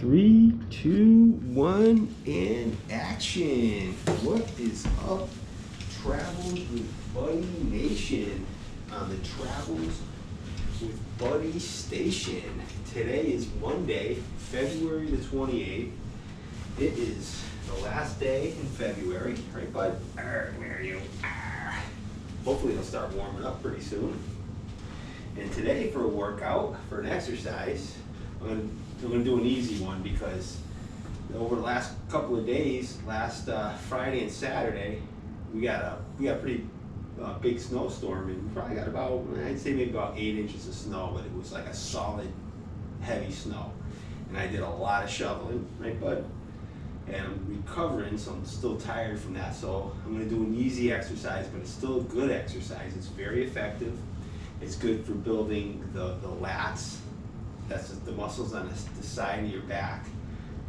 3, 2, 1, and action. What is up, Travels with Buddy Nation on the Travels with Buddy Station. Today is Monday, February the 28th. It is the last day in February, right, bud? Where are you? Hopefully it'll start warming up pretty soon. And today for a workout, for an exercise, I'm gonna do an easy one because over the last couple of days, last Friday and Saturday, we got a pretty big snowstorm, and we probably got about, I'd say maybe about 8 inches of snow, but it was like a solid, heavy snow. And I did a lot of shoveling, right, bud? And I'm recovering, so I'm still tired from that. So I'm gonna do an easy exercise, but it's still a good exercise. It's very effective. It's good for building the lats. That's the muscles on the side of your back,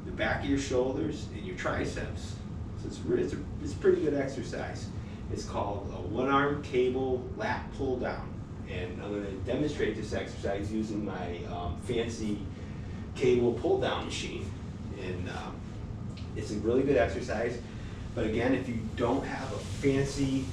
the back of your shoulders, and your triceps. So it's a pretty good exercise. It's called a one-arm cable lat pull down. And I'm going to demonstrate this exercise using my fancy cable pull down machine. And it's a really good exercise. But again, if you don't have a fancy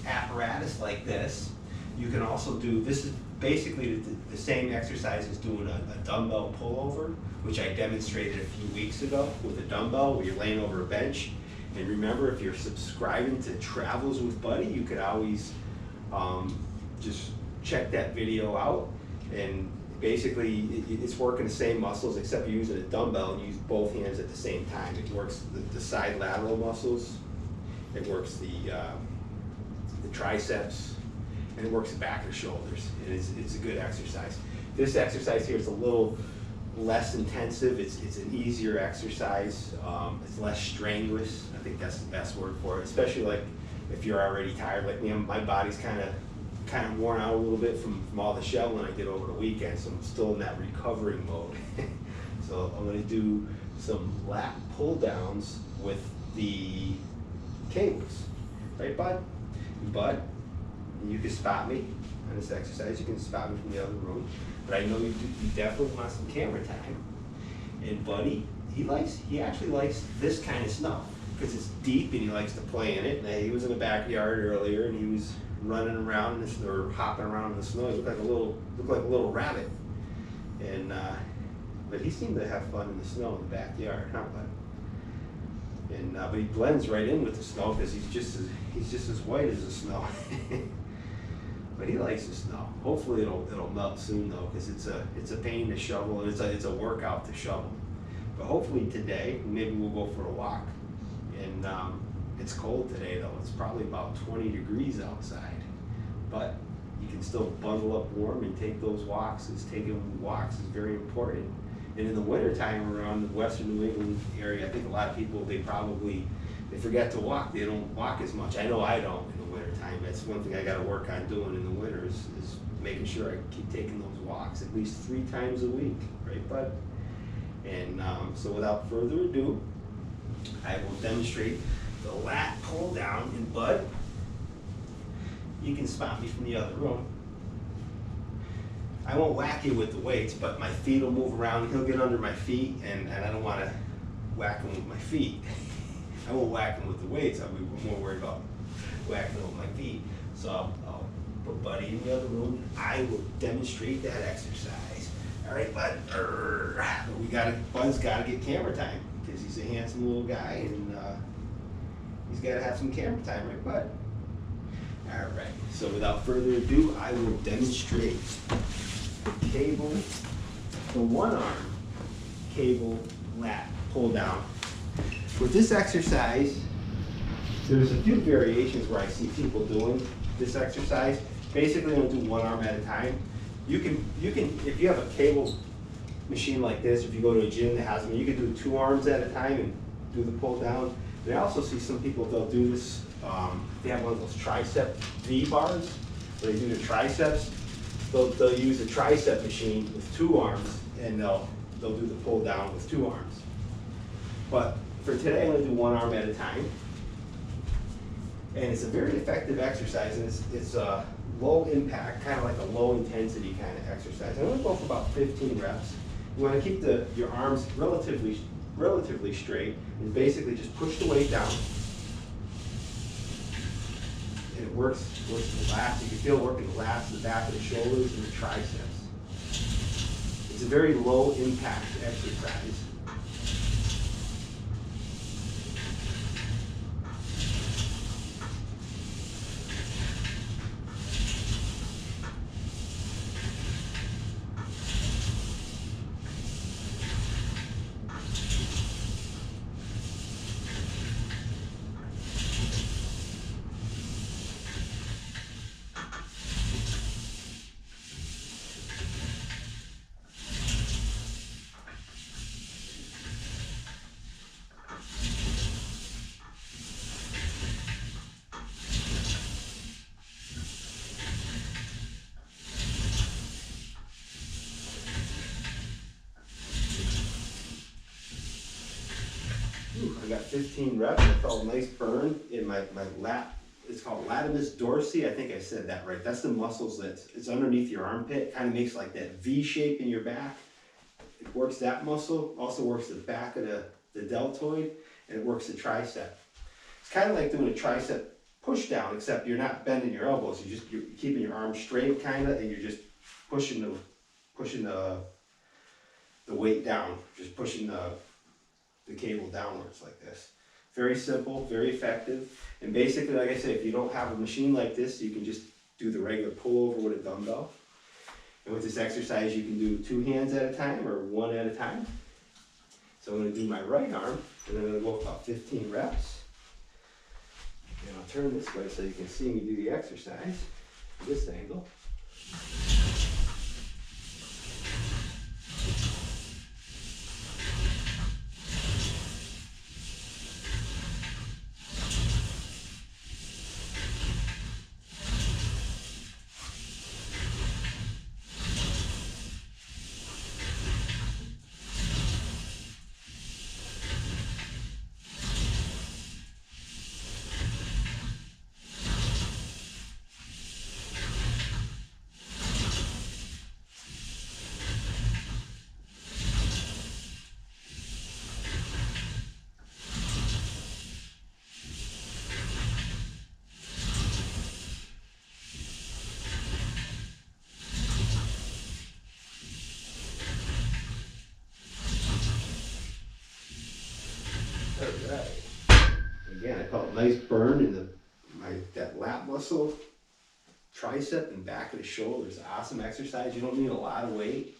apparatus like this, you can also do, this is basically the same exercise as doing a dumbbell pullover, which I demonstrated a few weeks ago with a dumbbell where you're laying over a bench. And remember, if you're subscribing to Travels with Buddy, you could always just check that video out. And basically, it's working the same muscles, except you're using a dumbbell and you use both hands at the same time. It works the side lateral muscles, it works the triceps, and it works the back of the shoulders. And it's a good exercise. This exercise here is a little less intensive. It's an easier exercise. It's less strenuous. I think that's the best word for it. Especially like if you're already tired, like me. My body's kind of worn out a little bit from all the shoveling I did over the weekend. So I'm still in that recovering mode. So I'm going to do some lat pull downs with the cables, right, bud? Bud. You can spot me on this exercise. You can spot me from the other room, but I know you definitely want some camera time. And Buddy, he actually likes this kind of snow because it's deep and he likes to play in it. And he was in the backyard earlier and he was running around or hopping around in the snow. He looked like a little rabbit. And but he seemed to have fun in the snow in the backyard, huh, Bud? And but he blends right in with the snow because he's just as white as the snow. But he likes the snow. Hopefully it'll melt soon though, because it's a pain to shovel and it's a workout to shovel. But hopefully today maybe we'll go for a walk. And it's cold today though. It's probably about 20 degrees outside. But you can still bundle up warm and take those walks. Taking walks is very important. And in the wintertime around the western New England area, I think a lot of people they forget to walk. They don't walk as much. I know I don't in the wintertime. That's one thing I got to work on doing in the winter is making sure I keep taking those walks at least 3 times a week, right, bud? And so without further ado, I will demonstrate the lat pull down. And Bud, you can spot me from the other room. I won't whack you with the weights, but my feet will move around. He'll get under my feet, and I don't want to whack him with my feet. I won't whack him with the weights. I'll be more worried about whacking him with my feet. So I'll put Buddy in the other room. I will demonstrate that exercise. All right, Bud. Bud's got to get camera time because he's a handsome little guy, and he's got to have some camera time, right, Bud? All right. So without further ado, I will demonstrate the one-arm cable lat pull down. With this exercise, there's a few variations where I see people doing this exercise. Basically, I'm going to do one arm at a time. You can if you have a cable machine like this, if you go to a gym that has them, you can do 2 arms at a time and do the pull down. And I also see some people, they'll do this, they have one of those tricep V bars, where they do the triceps. They'll use a tricep machine with 2 arms, and they'll do the pull down with 2 arms. But for today, I'm going to do 1 arm at a time. And it's a very effective exercise, and it's a low impact, kind of like a low intensity kind of exercise. I'm going to go for about 15 reps. You want to keep your arms relatively straight, and basically just push the weight down. And it works the lats. You can feel it working the lats, the back of the shoulders, and the triceps. It's a very low impact exercise. I got 15 reps. I felt a nice burn in my lat. It's called latimus dorsi. I think I said that right. That's the muscles it's underneath your armpit. Kind of makes like that V shape in your back. It works that muscle. Also works the back of the deltoid, and it works the tricep. It's kind of like doing a tricep push down, except you're not bending your elbows. You're keeping your arms straight, kind of, and you're just pushing the weight down. Just pushing the cable downwards like this. Very simple, very effective. And basically, like I said, if you don't have a machine like this, you can just do the regular pullover with a dumbbell. And with this exercise, you can do 2 hands at a time or 1 at a time. So I'm going to do my right arm, and then I'm going to go about 15 reps. And I'll turn this way so you can see me do the exercise at this angle. Alright. Again, I felt a nice burn in that lat muscle, tricep, and back of the shoulders. Awesome exercise. You don't need a lot of weight.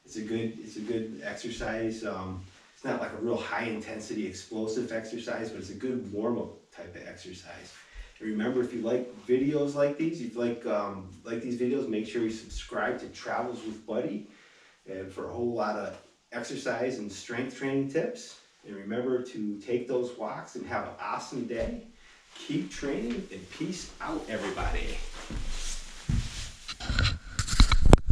It's a good exercise. It's not like a real high intensity explosive exercise, but it's a good warm up type of exercise. And remember, if you like videos like these, if you like these videos, make sure you subscribe to Travels with Buddy, and for a whole lot of exercise and strength training tips. And remember to take those walks and have an awesome day. Keep training, and peace out, everybody.